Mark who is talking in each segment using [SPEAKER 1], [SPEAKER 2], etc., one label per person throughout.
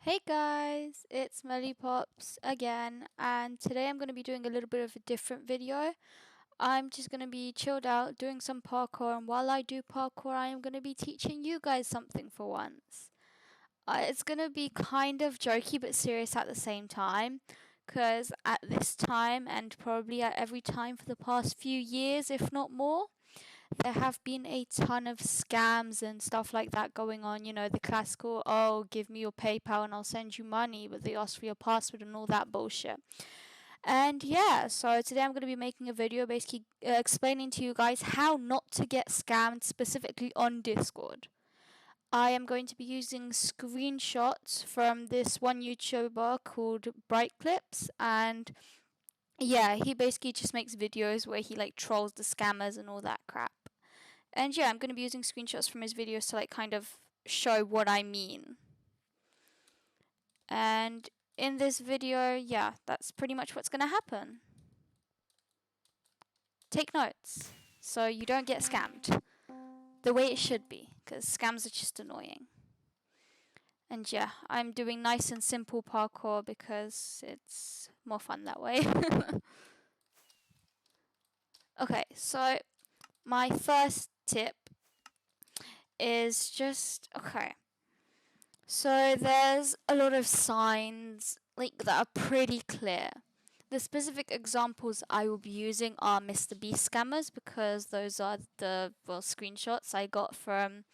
[SPEAKER 1] Hey guys, it's Melly Pops again, and today I'm going to be doing a little bit of a different video. I'm just going to be chilled out doing some parkour, and while I do parkour, I am going to be teaching you guys something for once. It's going to be kind of jokey but serious at the same time, because at this time, and probably at every time for the past few years, if not more, there have been a ton of scams and stuff like that going on. You know, the classical, oh, give me your PayPal and I'll send you money, but they ask for your password and all that bullshit. And yeah, so today I'm going to be making a video basically explaining to you guys how not to get scammed specifically on Discord. I am going to be using screenshots from this one YouTuber called Bright Clips, and yeah, he basically just makes videos where he like trolls the scammers and all that crap. And yeah, I'm going to be using screenshots from his videos to like kind of show what I mean. And in this video, yeah, that's pretty much what's going to happen. Take notes so you don't get scammed the way it should be, because scams are just annoying. And yeah, I'm doing nice and simple parkour because it's more fun that way. Okay, so my first tip is just okay. So there's a lot of signs like that are pretty clear. The specific examples I will be using are Mr. Beast scammers because those are the screenshots I got from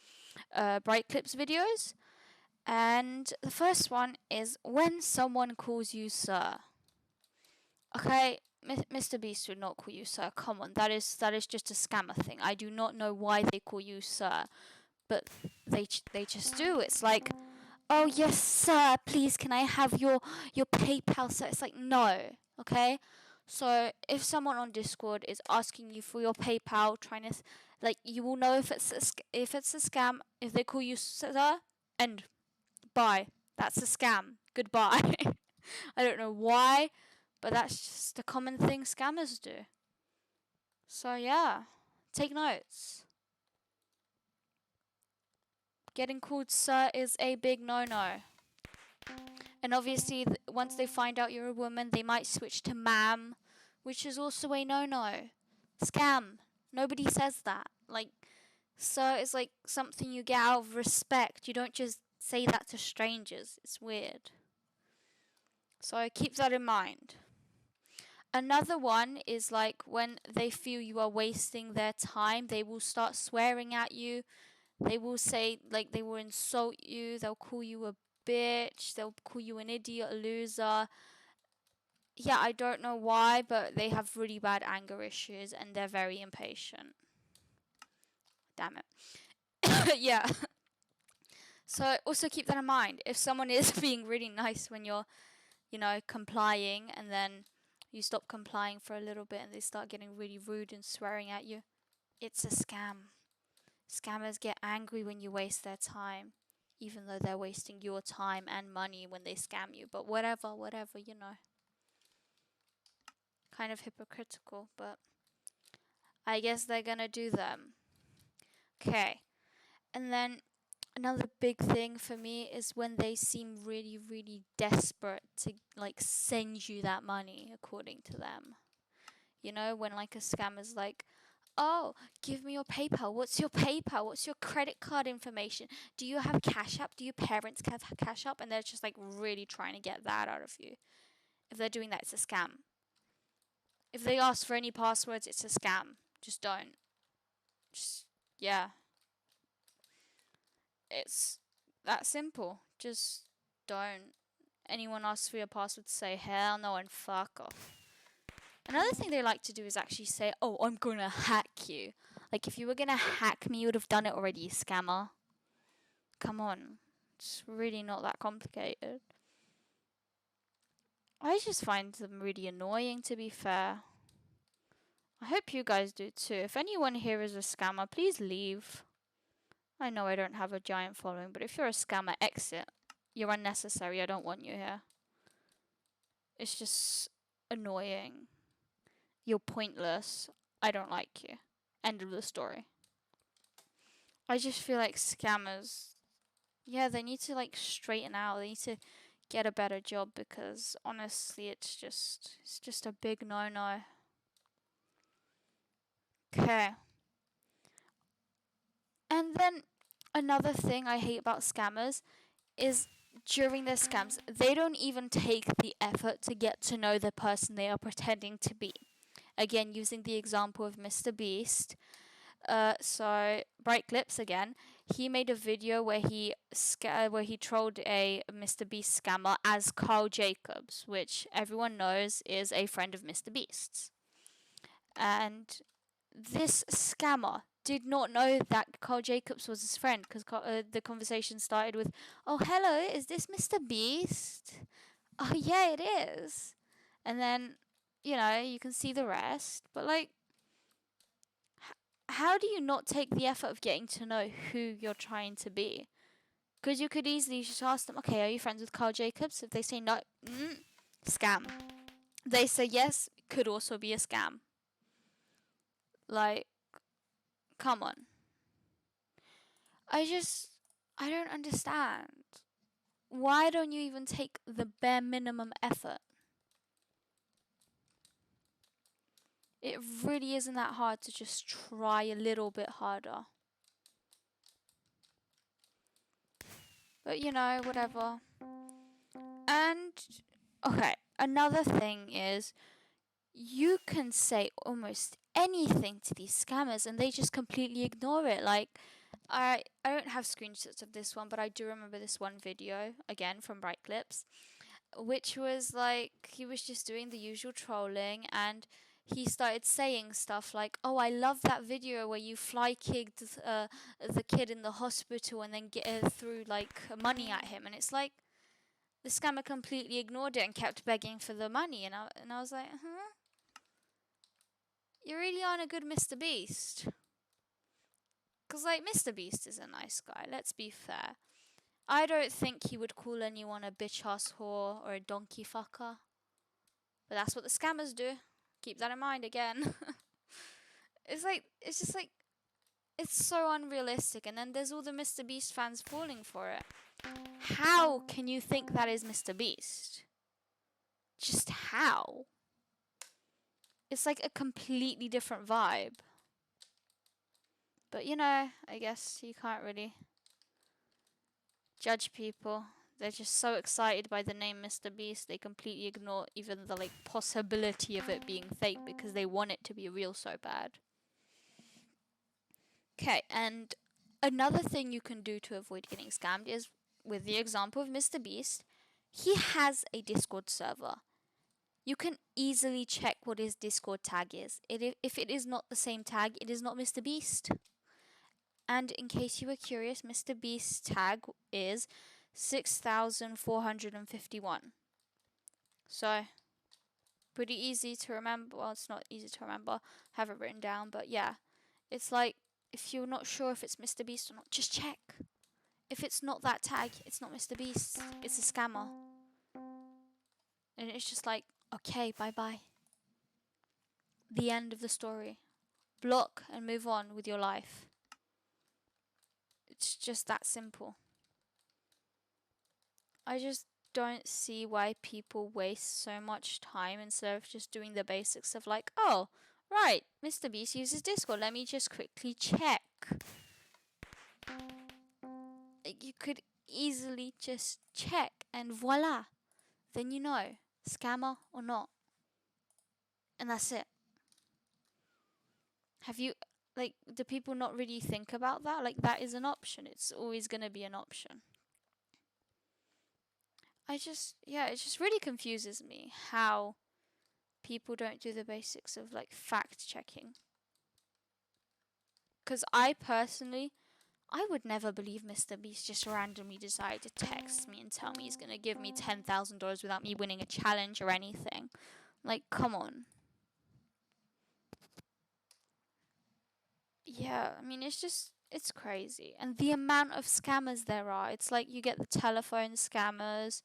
[SPEAKER 1] Bright Clips videos. And the first one is when someone calls you sir. Okay, Mr. Beast would not call you sir. Come on, that is just a scammer thing. I do not know why they call you sir, but they just do. It's like, oh yes, sir. Please, can I have your PayPal, sir? It's like no. Okay. So if someone on Discord is asking you for your PayPal, trying to like, you will know if it's a scam if they call you sir. And bye. That's a scam. Goodbye. I don't know why, but that's just a common thing scammers do. So yeah, take notes. Getting called sir is a big no-no. And obviously, once they find out you're a woman, they might switch to ma'am, which is also a no-no. Scam. Nobody says that. Like, sir is like something you get out of respect. You don't just say that to strangers. It's weird. So keep that in mind. Another one is like when they feel you are wasting their time, they will start swearing at you. They will say, like, they will insult you. They'll call you a bitch. They'll call you an idiot, a loser. Yeah, I don't know why, but they have really bad anger issues and they're very impatient. Damn it. Yeah. So also keep that in mind. If someone is being really nice when you're, complying, and then you stop complying for a little bit and they start getting really rude and swearing at you, it's a scam. Scammers get angry when you waste their time, even though they're wasting your time and money when they scam you. But whatever, kind of hypocritical, but I guess they're gonna do them. Okay. And then another big thing for me is when they seem really, really desperate to like send you that money according to them. You know, when like a scammer's like, oh, give me your PayPal. What's your PayPal? What's your credit card information? Do you have Cash App? Do your parents have Cash App? And they're just like really trying to get that out of you. If they're doing that, it's a scam. If they ask for any passwords, it's a scam. Just don't. Just, yeah. It's that simple. Just don't. Anyone asks for your password, say hell no and fuck off. Another thing they like to do is actually say, oh, I'm gonna hack you. Like, if you were gonna hack me, you would have done it already, you scammer. Come on. It's really not that complicated. I just find them really annoying, to be fair. I hope you guys do too. If anyone here is a scammer, please leave. I know I don't have a giant following, but if you're a scammer, exit. You're unnecessary. I don't want you here. It's just annoying. You're pointless. I don't like you. End of the story. I just feel like scammers, yeah, they need to like straighten out. They need to get a better job, because honestly it's just a big no-no. Okay. And then another thing I hate about scammers is during their scams, they don't even take the effort to get to know the person they are pretending to be. Again, using the example of Mr. Beast. So Bright Clips again. He made a video where he trolled a Mr. Beast scammer as Carl Jacobs, which everyone knows is a friend of Mr. Beast's. And this scammer did not know that Carl Jacobs was his friend, because the conversation started with, "Oh, hello, is this Mr. Beast?" "Oh, yeah, it is." And then, you can see the rest. But, like, how do you not take the effort of getting to know who you're trying to be? Because you could easily just ask them, "Okay, are you friends with Carl Jacobs?" If they say no, scam. They say yes, could also be a scam. Like, come on. I don't understand. Why don't you even take the bare minimum effort? It really isn't that hard to just try a little bit harder. But whatever. And, okay, another thing is, you can say almost anything to these scammers and they just completely ignore it. Like, I don't have screenshots of this one, but I do remember this one video, again from Bright Clips, which was like, he was just doing the usual trolling, and he started saying stuff like, "Oh, I love that video where you fly kicked the kid in the hospital and then threw like money at him." And it's like, the scammer completely ignored it and kept begging for the money, and I was like, you really aren't a good Mr. Beast. Because, like, Mr. Beast is a nice guy, let's be fair. I don't think he would call anyone a bitch-ass whore or a donkey fucker. But that's what the scammers do. Keep that in mind again. It's just like, it's so unrealistic. And then there's all the Mr. Beast fans falling for it. How can you think that is Mr. Beast? Just how? It's like a completely different vibe. But I guess you can't really judge people. They're just so excited by the name Mr. Beast, they completely ignore even the possibility of it being fake, because they want it to be real so bad. Okay, and another thing you can do to avoid getting scammed is, with the example of Mr. Beast, he has a Discord server. You can easily check what his Discord tag is. If it is not the same tag, it is not Mr. Beast. And in case you were curious, Mr. Beast's tag is 6,451. So, pretty easy to remember. Well, it's not easy to remember. I have it written down, but yeah. It's like, if you're not sure if it's Mr. Beast or not, just check. If it's not that tag, it's not Mr. Beast. It's a scammer. And it's just like, okay, bye-bye. The end of the story. Block and move on with your life. It's just that simple. I just don't see why people waste so much time instead of just doing the basics of like, "Oh, right, Mr. Beast uses Discord. Let me just quickly check." You could easily just check and voila. Then you know, scammer or not. And that's it. Have you, do people not really think about that? Like, that is an option. It's always going to be an option. It just really confuses me how people don't do the basics of fact checking. Because I would never believe Mr. Beast just randomly decided to text me and tell me he's gonna give me $10,000 without me winning a challenge or anything. Like, come on. Yeah, I mean, it's crazy. And the amount of scammers there are, it's like you get the telephone scammers.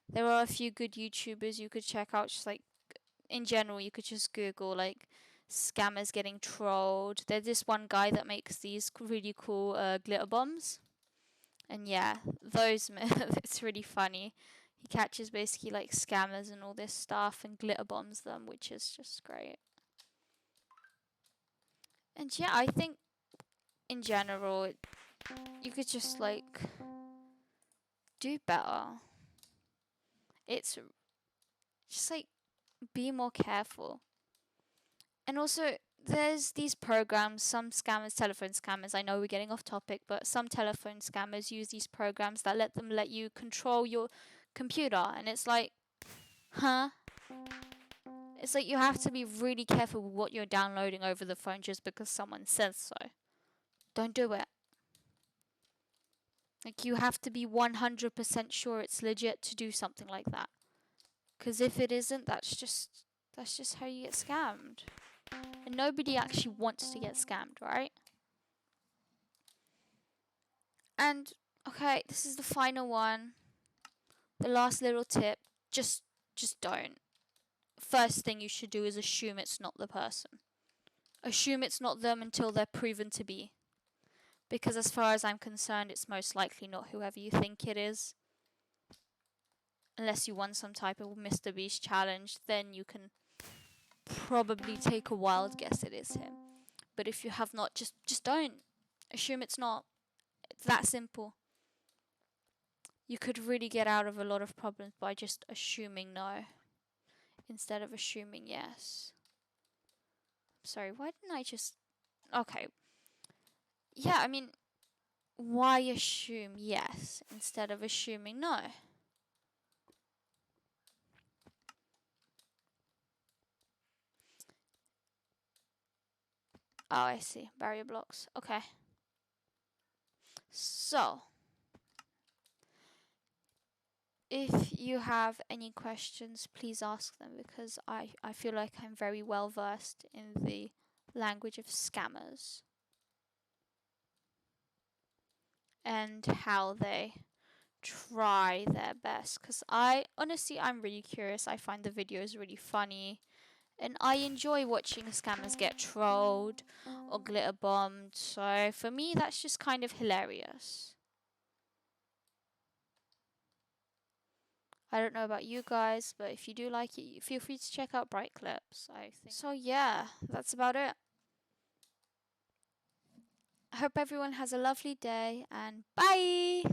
[SPEAKER 1] There are a few good YouTubers you could check out, just in general, you could just Google scammers getting trolled. There's this one guy that makes these really cool glitter bombs, and yeah, those it's really funny. He catches basically like scammers and all this stuff and glitter bombs them, which is just great. And yeah, I think in general, you could just like do better. It's just like be more careful. And also, there's these programs, some scammers, telephone scammers. I know we're getting off topic, but some telephone scammers use these programs that let you control your computer, and it's like, huh? It's like you have to be really careful with what you're downloading over the phone just because someone says so. Don't do it. Like you have to be 100% sure it's legit to do something like that. Cuz if it isn't, that's just how you get scammed. And nobody actually wants to get scammed, right? And okay, this is the final one. The last little tip, just don't. First thing you should do is assume it's not the person. Assume it's not them until they're proven to be. Because as far as I'm concerned, it's most likely not whoever you think it is. Unless you won some type of Mr. Beast challenge, then you can probably take a wild guess it is him. But if you have not, just don't. Assume it's not. It's that simple. You could really get out of a lot of problems by just assuming no instead of assuming yes. Sorry, why didn't I just... Okay. Yeah, I mean, why assume yes instead of assuming no? Oh, I see. Barrier blocks. Okay. So, if you have any questions, please ask them because I feel like I'm very well versed in the language of scammers and how they try their best. Because I'm really curious. I find the videos really funny. And I enjoy watching scammers get trolled or glitter bombed. So for me, that's just kind of hilarious. I don't know about you guys, but if you do like it, feel free to check out Bright Clips. I think so. Yeah, that's about it. I hope everyone has a lovely day and bye.